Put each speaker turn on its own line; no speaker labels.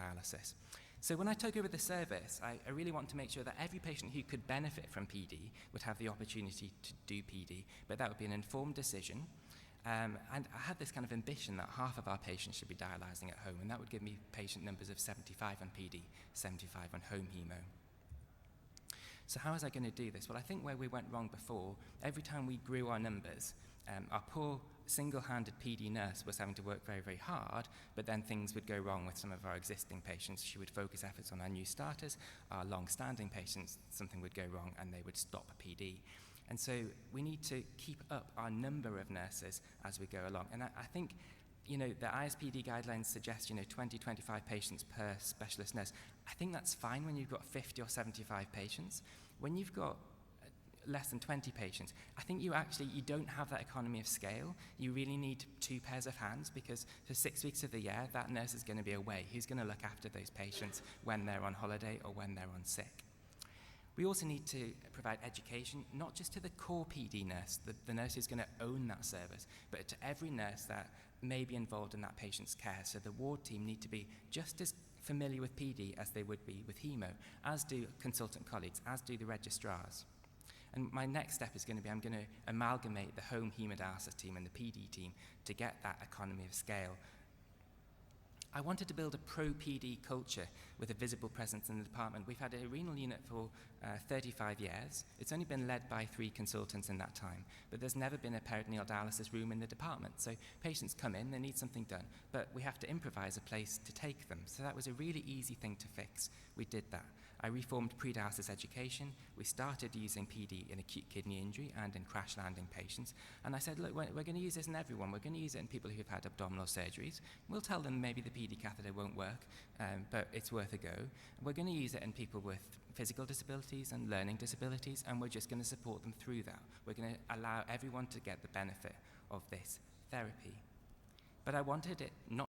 dialysis. So when I took over the service, I really want to make sure that every patient who could benefit from PD would have the opportunity to do PD, but that would be an informed decision. And I had this kind of ambition that half of our patients should be dialysing at home, and that would give me patient numbers of 75 on PD, 75 on home hemo. So how was I going to do this? Well, I think where we went wrong before, every time we grew our numbers, our poor single-handed PD nurse was having to work very, very hard, but then things would go wrong with some of our existing patients. She would focus efforts on our new starters, our long-standing patients, something would go wrong and they would stop PD. And so we need to keep up our number of nurses as we go along. And I think, the ISPD guidelines suggest, 20, 25 patients per specialist nurse. I think that's fine when you've got 50 or 75 patients. When you've got less than 20 patients, I think you don't have that economy of scale. You really need 2 pairs of hands, because for 6 weeks of the year, that nurse is going to be away. Who's going to look after those patients when they're on holiday or when they're on sick? We also need to provide education, not just to the core PD nurse, the nurse who's going to own that service, but to every nurse that may be involved in that patient's care. So the ward team need to be just as familiar with PD as they would be with hemo, as do consultant colleagues, as do the registrars. And my next step is going to be, I'm going to amalgamate the home hemodialysis team and the PD team to get that economy of scale. I wanted to build a pro-PD culture with a visible presence in the department. We've had a renal unit for 35 years. It's only been led by 3 consultants in that time, but there's never been a peritoneal dialysis room in the department. So patients come in, they need something done, but we have to improvise a place to take them. So that was a really easy thing to fix. We did that. I reformed pre-dialysis education. We started using PD in acute kidney injury and in crash landing patients. And I said, look, we're going to use this in everyone. We're going to use it in people who've had abdominal surgeries. We'll tell them maybe the PD catheter won't work, but it's worth a go. We're going to use it in people with physical disabilities and learning disabilities, and we're just going to support them through that. We're going to allow everyone to get the benefit of this therapy. But I wanted it not